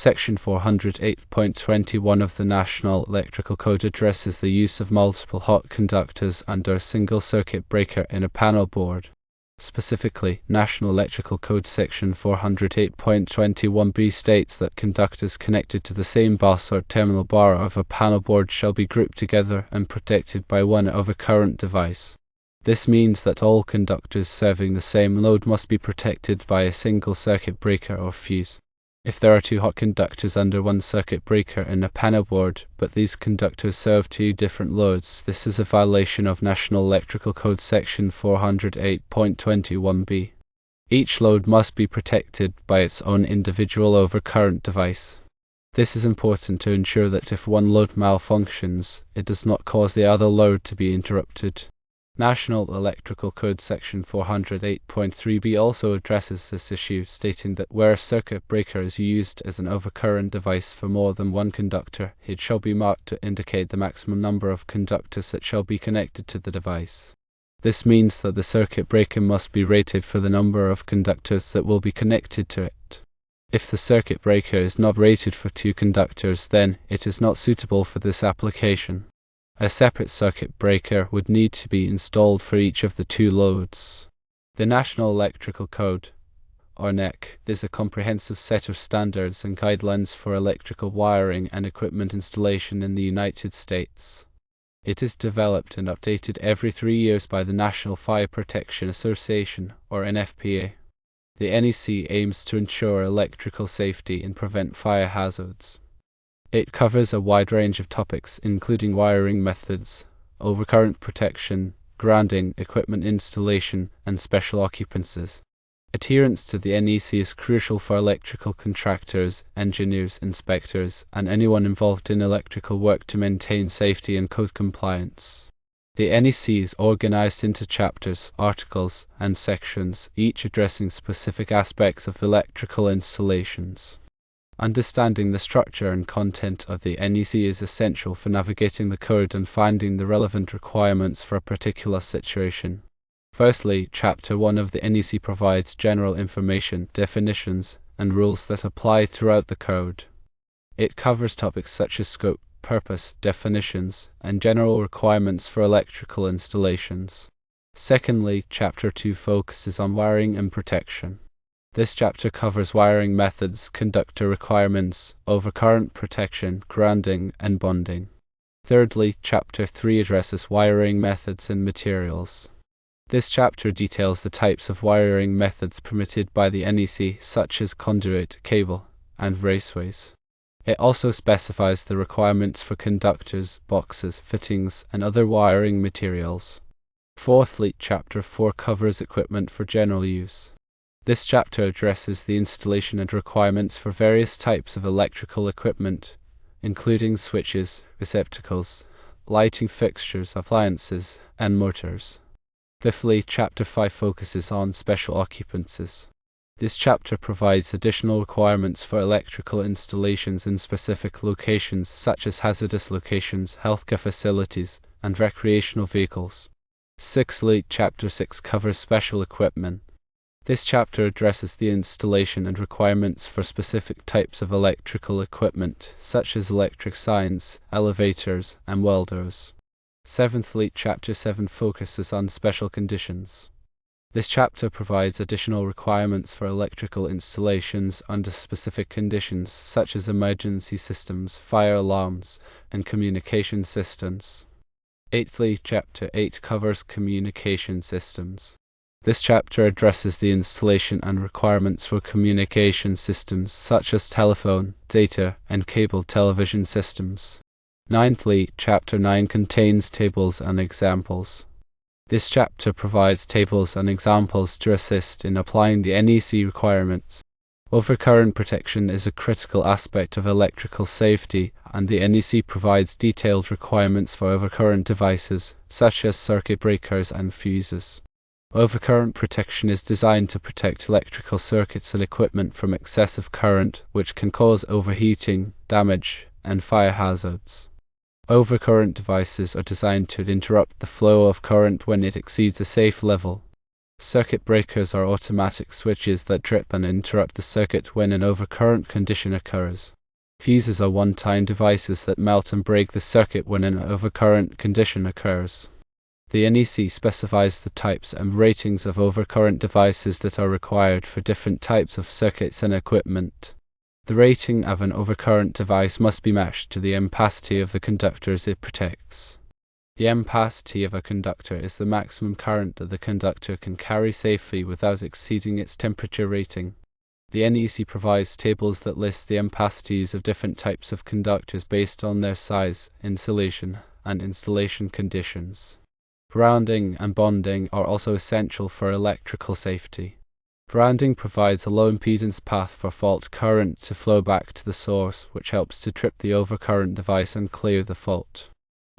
Section 408.21 of the National Electrical Code addresses the use of multiple hot conductors under a single circuit breaker in a panel board. Specifically, National Electrical Code Section 408.21b states that conductors connected to the same bus or terminal bar of a panel board shall be grouped together and protected by one overcurrent device. This means that all conductors serving the same load must be protected by a single circuit breaker or fuse. If there are two hot conductors under one circuit breaker in a panel board, but these conductors serve two different loads, this is a violation of National Electrical Code Section 408.21b. Each load must be protected by its own individual overcurrent device. This is important to ensure that if one load malfunctions, it does not cause the other load to be interrupted. National Electrical Code Section 408.3b also addresses this issue, stating that where a circuit breaker is used as an overcurrent device for more than one conductor, it shall be marked to indicate the maximum number of conductors that shall be connected to the device. This means that the circuit breaker must be rated for the number of conductors that will be connected to it. If the circuit breaker is not rated for two conductors, then it is not suitable for this application. A separate circuit breaker would need to be installed for each of the two loads. The National Electrical Code, or NEC, is a comprehensive set of standards and guidelines for electrical wiring and equipment installation in the United States. It is developed and updated every 3 years by the National Fire Protection Association, or NFPA. The NEC aims to ensure electrical safety and prevent fire hazards. It covers a wide range of topics, including wiring methods, overcurrent protection, grounding, equipment installation, and special occupancies. Adherence to the NEC is crucial for electrical contractors, engineers, inspectors, and anyone involved in electrical work to maintain safety and code compliance. The NEC is organized into chapters, articles, and sections, each addressing specific aspects of electrical installations. Understanding the structure and content of the NEC is essential for navigating the code and finding the relevant requirements for a particular situation. Firstly, Chapter 1 of the NEC provides general information, definitions, and rules that apply throughout the code. It covers topics such as scope, purpose, definitions, and general requirements for electrical installations. Secondly, Chapter 2 focuses on wiring and protection. This chapter covers wiring methods, conductor requirements, overcurrent protection, grounding, and bonding. Thirdly, Chapter 3 addresses wiring methods and materials. This chapter details the types of wiring methods permitted by the NEC, such as conduit, cable, and raceways. It also specifies the requirements for conductors, boxes, fittings, and other wiring materials. Fourthly, Chapter 4 covers equipment for general use. This chapter addresses the installation and requirements for various types of electrical equipment, including switches, receptacles, lighting fixtures, appliances, and motors. Fifthly, Chapter 5 focuses on special occupancies. This chapter provides additional requirements for electrical installations in specific locations such as hazardous locations, healthcare facilities, and recreational vehicles. Sixthly, Chapter 6 covers special equipment. This chapter addresses the installation and requirements for specific types of electrical equipment, such as electric signs, elevators, and welders. Seventhly, Chapter 7 focuses on special conditions. This chapter provides additional requirements for electrical installations under specific conditions, such as emergency systems, fire alarms, and communication systems. Eighthly, Chapter 8 covers communication systems. This chapter addresses the installation and requirements for communication systems such as telephone, data, and cable television systems. Ninthly, Chapter 9 contains tables and examples. This chapter provides tables and examples to assist in applying the NEC requirements. Overcurrent protection is a critical aspect of electrical safety, and the NEC provides detailed requirements for overcurrent devices, such as circuit breakers and fuses. Overcurrent protection is designed to protect electrical circuits and equipment from excessive current, which can cause overheating, damage, and fire hazards. Overcurrent devices are designed to interrupt the flow of current when it exceeds a safe level. Circuit breakers are automatic switches that trip and interrupt the circuit when an overcurrent condition occurs. Fuses are one-time devices that melt and break the circuit when an overcurrent condition occurs. The NEC specifies the types and ratings of overcurrent devices that are required for different types of circuits and equipment. The rating of an overcurrent device must be matched to the ampacity of the conductors it protects. The ampacity of a conductor is the maximum current that the conductor can carry safely without exceeding its temperature rating. The NEC provides tables that list the ampacities of different types of conductors based on their size, insulation, and installation conditions. Grounding and bonding are also essential for electrical safety. Grounding provides a low impedance path for fault current to flow back to the source, which helps to trip the overcurrent device and clear the fault.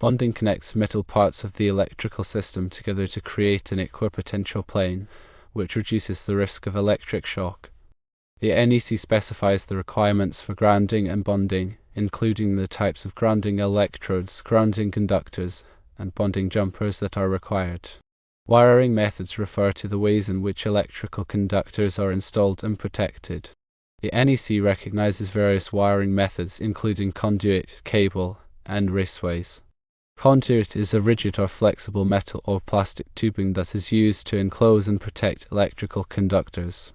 Bonding connects metal parts of the electrical system together to create an equipotential plane, which reduces the risk of electric shock. The NEC specifies the requirements for grounding and bonding, including the types of grounding electrodes, grounding conductors, and bonding jumpers that are required. Wiring methods refer to the ways in which electrical conductors are installed and protected. The NEC recognizes various wiring methods, including conduit, cable, and raceways. Conduit is a rigid or flexible metal or plastic tubing that is used to enclose and protect electrical conductors.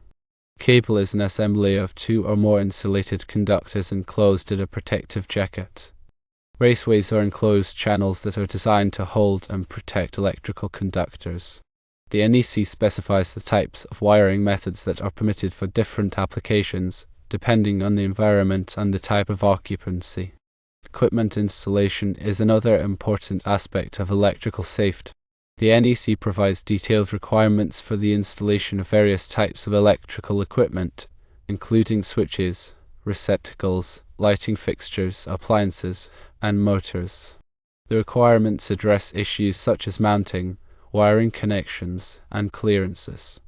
Cable is an assembly of two or more insulated conductors enclosed in a protective jacket. Raceways are enclosed channels that are designed to hold and protect electrical conductors. The NEC specifies the types of wiring methods that are permitted for different applications, depending on the environment and the type of occupancy. Equipment installation is another important aspect of electrical safety. The NEC provides detailed requirements for the installation of various types of electrical equipment, including switches, receptacles, lighting fixtures, appliances, and motors. The requirements address issues such as mounting, wiring connections, and clearances.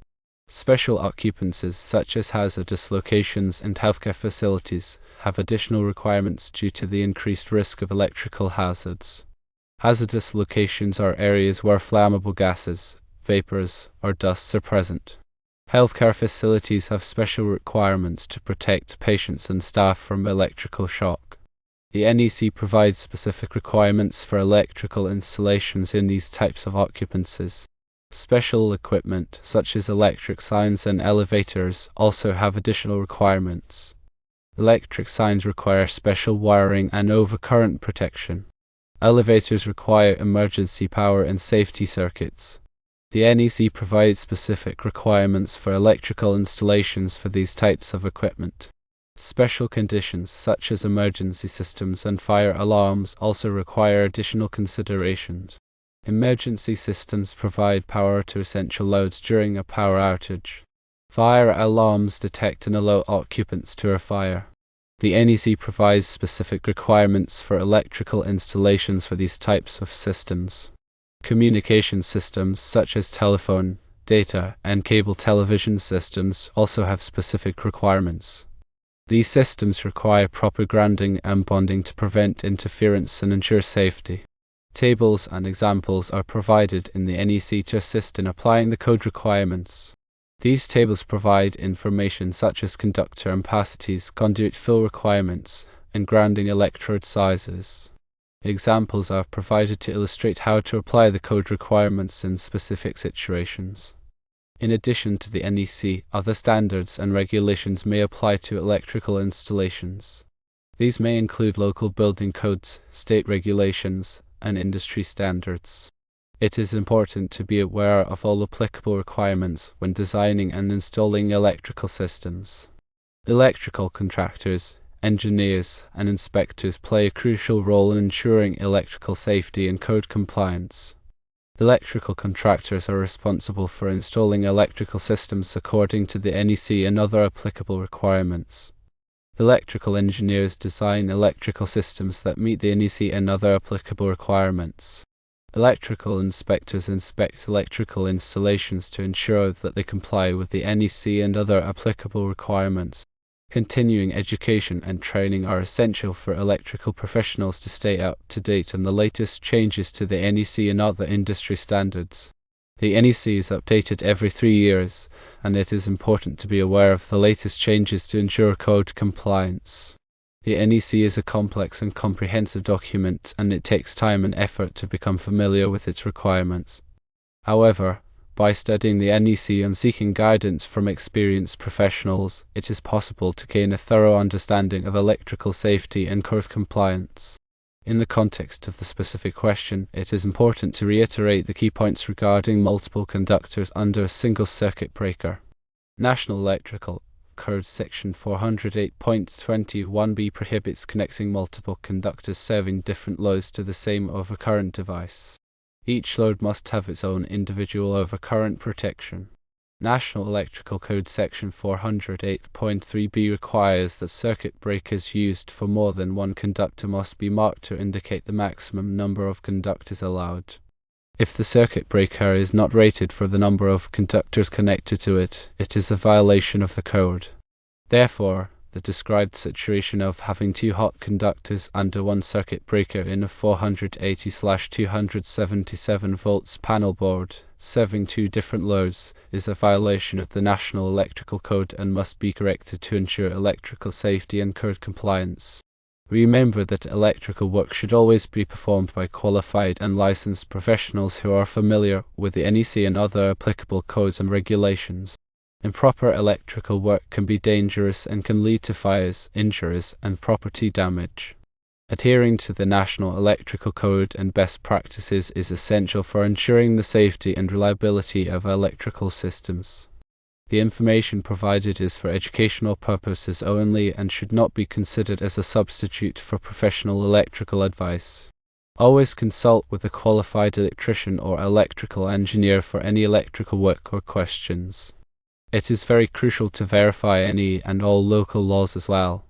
Special occupancies such as hazardous locations and healthcare facilities have additional requirements due to the increased risk of electrical hazards. Hazardous locations are areas where flammable gases, vapors, or dusts are present. Healthcare facilities have special requirements to protect patients and staff from electrical shock. The NEC provides specific requirements for electrical installations in these types of occupancies. Special equipment, such as electric signs and elevators, also have additional requirements. Electric signs require special wiring and overcurrent protection. Elevators require emergency power and safety circuits. The NEC provides specific requirements for electrical installations for these types of equipment. Special conditions, such as emergency systems and fire alarms, also require additional considerations. Emergency systems provide power to essential loads during a power outage. Fire alarms detect and alert occupants to a fire. The NEC provides specific requirements for electrical installations for these types of systems. Communication systems, such as telephone, data, and cable television systems, also have specific requirements. These systems require proper grounding and bonding to prevent interference and ensure safety. Tables and examples are provided in the NEC to assist in applying the code requirements. These tables provide information such as conductor ampacities, conduit fill requirements, and grounding electrode sizes. Examples are provided to illustrate how to apply the code requirements in specific situations. In addition to the NEC, other standards and regulations may apply to electrical installations. These may include local building codes, state regulations, and industry standards. It is important to be aware of all applicable requirements when designing and installing electrical systems. Electrical contractors, engineers, and inspectors play a crucial role in ensuring electrical safety and code compliance. Electrical contractors are responsible for installing electrical systems according to the NEC and other applicable requirements. Electrical engineers design electrical systems that meet the NEC and other applicable requirements. Electrical inspectors inspect electrical installations to ensure that they comply with the NEC and other applicable requirements. Continuing education and training are essential for electrical professionals to stay up to date on the latest changes to the NEC and other industry standards. The NEC is updated every 3 years, and it is important to be aware of the latest changes to ensure code compliance. The NEC is a complex and comprehensive document, and it takes time and effort to become familiar with its requirements. However, by studying the NEC and seeking guidance from experienced professionals, it is possible to gain a thorough understanding of electrical safety and code compliance. In the context of the specific question, it is important to reiterate the key points regarding multiple conductors under a single circuit breaker. National Electrical Code Section 408.21b prohibits connecting multiple conductors serving different loads to the same overcurrent device. Each load must have its own individual overcurrent protection. National Electrical Code Section 408.3b requires that circuit breakers used for more than one conductor must be marked to indicate the maximum number of conductors allowed. If the circuit breaker is not rated for the number of conductors connected to it, it is a violation of the code. Therefore, the described situation of having two hot conductors under one circuit breaker in a 480/277 volts panel board, serving two different loads, is a violation of the National Electrical Code and must be corrected to ensure electrical safety and code compliance. Remember that electrical work should always be performed by qualified and licensed professionals who are familiar with the NEC and other applicable codes and regulations. Improper electrical work can be dangerous and can lead to fires, injuries, and property damage. Adhering to the National Electrical Code and best practices is essential for ensuring the safety and reliability of electrical systems. The information provided is for educational purposes only and should not be considered as a substitute for professional electrical advice. Always consult with a qualified electrician or electrical engineer for any electrical work or questions. It is very crucial to verify any and all local laws as well.